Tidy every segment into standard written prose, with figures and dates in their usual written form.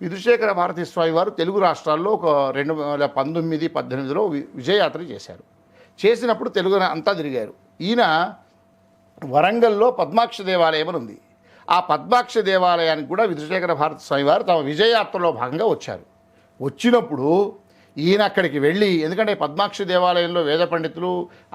విధుశేఖర భారతీ స్వామి వారు తెలుగు రాష్ట్రాల్లో ఒక 2019, 18లో విజయయాత్ర చేశారు. చేసినప్పుడు తెలుగు అంతా తిరిగారు. ఈయన వరంగల్లో పద్మాక్ష దేవాలయం అని ఉంది. ఆ పద్మాక్ష దేవాలయానికి కూడా విధుశేఖర భారతీ స్వామి వారు తమ విజయయాత్రలో భాగంగా వచ్చారు. వచ్చినప్పుడు ఈయన అక్కడికి వెళ్ళి, ఎందుకంటే పద్మాక్ష దేవాలయంలో వేద పండితులు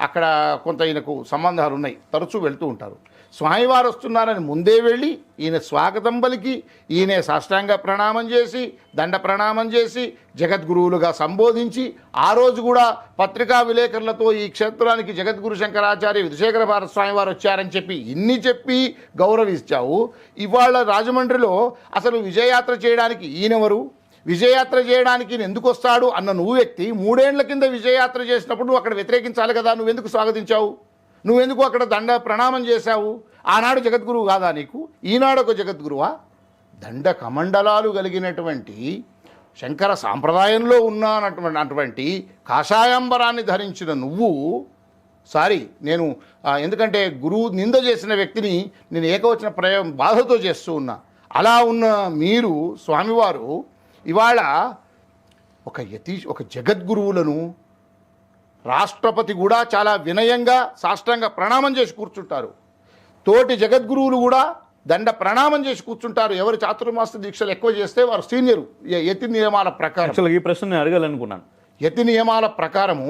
అక్కడ కొంత ఈయనకు సంబంధాలు ఉన్నాయి, తరచూ వెళ్తూ ఉంటారు. స్వామివారు వస్తున్నారని ముందే వెళ్ళి ఈయన స్వాగతం పలికి, ఈయనే సాష్టాంగ ప్రణామం చేసి, దండ ప్రణామం చేసి, జగద్గురువులుగా సంబోధించి, ఆ రోజు కూడా పత్రికా విలేకరులతో ఈ క్షేత్రానికి జగద్గురు శంకరాచార్య విధుశేఖర భారతీ స్వామి వారు వచ్చారని చెప్పి ఇన్ని చెప్పి గౌరవించావు. ఇవాళ రాజమండ్రిలో అసలు విజయయాత్ర చేయడానికి ఈయనెవరు, విజయయాత్ర చేయడానికి ఎందుకు వస్తాడు అన్న నువ్వు వ్యక్తి 3 ఏళ్ల కింద విజయయాత్ర చేసినప్పుడు నువ్వు అక్కడ వ్యతిరేకించాలి కదా, నువ్వెందుకు స్వాగతించావు, నువ్వెందుకు అక్కడ దండ ప్రణామం చేశావు? ఆనాడు జగద్గురువు కాదా నీకు, ఈనాడు ఒక జగద్గురువా? దండ కమండలాలు కలిగినటువంటి శంకర సాంప్రదాయంలో ఉన్నటువంటి కాషాయాంబరాన్ని ధరించిన నువ్వు, నేను ఎందుకంటే గురువు నింద చేసిన వ్యక్తిని నేను ఏకవచన బాధతో చేస్తూ ఉన్నా. అలా ఉన్న మీరు స్వామివారు ఇవాళ ఒక జగద్గురువులను రాష్ట్రపతి కూడా చాలా వినయంగా సాష్టాంగ ప్రణామం చేసి కూర్చుంటారు. తోటి జగద్గురువులు కూడా దండ ప్రణామం చేసి కూర్చుంటారు. ఎవరు చాతుర్మాస దీక్షలు ఎక్కువ చేస్తే వారు సీనియరు. యతి నియమాల ప్రకారం ఈ ప్రశ్న నేను అడగాలనుకున్నాను. యతి నియమాల ప్రకారము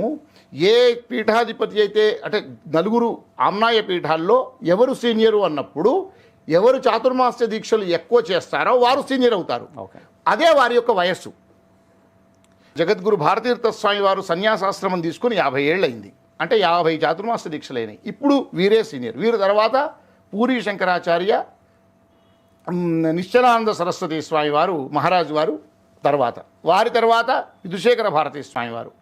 ఏ పీఠాధిపతి అయితే అంటే 4 ఆమ్నాయ పీఠాల్లో ఎవరు సీనియరు అన్నప్పుడు ఎవరు చాతుర్మాస్య దీక్షలు ఎక్కువ చేస్తారో వారు సీనియర్ అవుతారు. అదే వారి యొక్క వయస్సు. జగద్గురు భారతీతీర్థ స్వామి వారు సన్యాసాశ్రమం తీసుకుని 50 ఏళ్ళు అయింది. అంటే 50 చాతుర్మాస్య దీక్షలైనాయి. ఇప్పుడు వీరే సీనియర్. వీరి తర్వాత పూరీ శంకరాచార్య, నిశ్చలానంద సరస్వతి స్వామి వారు మహారాజు వారు తర్వాత, వారి తర్వాత విధుశేఖర భారతీ స్వామి వారు.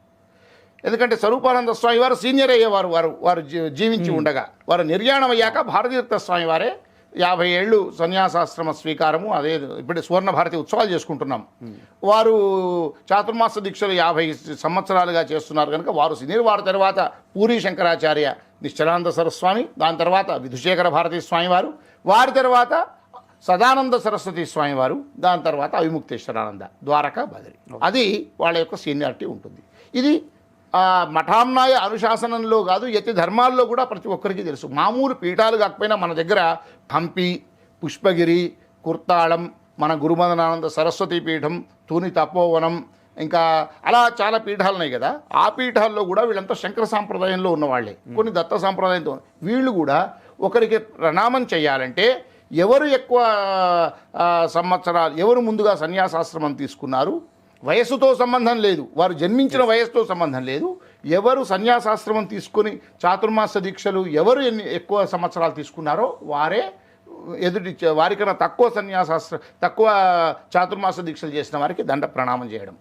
ఎందుకంటే స్వరూపానంద స్వామి వారు సీనియర్ అయ్యేవారు. వారు జీవించి ఉండగా, వారు నిర్యాణం అయ్యాక భారతీతీర్థ స్వామి వారే 50 ఏళ్ళు సన్యాసాశ్రమ స్వీకారము, అదే ఇప్పుడు సువర్ణ భారతి ఉత్సవాలు చేసుకుంటున్నాం. వారు చాతుర్మాస దీక్షలు 50 సంవత్సరాలుగా చేస్తున్నారు కనుక వారు సీనియర్. వారి తర్వాత పూరీ శంకరాచార్య నిశ్చలానంద సరస్వామి, దాని తర్వాత విధుశేఖర భారతీ స్వామి వారు, వారి తర్వాత సదానంద సరస్వతి స్వామి వారు, దాని తర్వాత అవిముక్తేశ్వరానంద, ద్వారకా బదరి. అది వాళ్ళ యొక్క సీనియారిటీ ఉంటుంది. ఇది మఠామ్నాయ అనుశాసనంలో కాదు, యతి ధర్మాల్లో కూడా ప్రతి ఒక్కరికి తెలుసు. మామూలు పీఠాలు కాకపోయినా మన దగ్గర హంపి, పుష్పగిరి, కుర్తాళం, మన గురుమదనానంద సరస్వతి పీఠం, తూని తపోవనం, ఇంకా అలా చాలా పీఠాలు ఉన్నాయి కదా. ఆ పీఠాల్లో కూడా వీళ్ళంతా శంకర సాంప్రదాయంలో ఉన్నవాళ్లే, కొన్ని దత్త సాంప్రదాయంతో. వీళ్ళు కూడా ఒకరికి ప్రణామం చేయాలంటే ఎవరు ఎక్కువ సంవత్సరాలు, ఎవరు ముందుగా సన్యాసాశ్రమం తీసుకున్నారు, వయస్సుతో సంబంధం లేదు, వారు జన్మించిన వయస్సుతో సంబంధం లేదు. ఎవరు సన్యాసాశ్రమం తీసుకొని చాతుర్మాస దీక్షలు ఎవరు ఎక్కువ సంవత్సరాలు తీసుకున్నారో వారే వారికన్నా తక్కువ చాతుర్మాస దీక్షలు చేసిన వారికి దండ ప్రణామం చేయడం.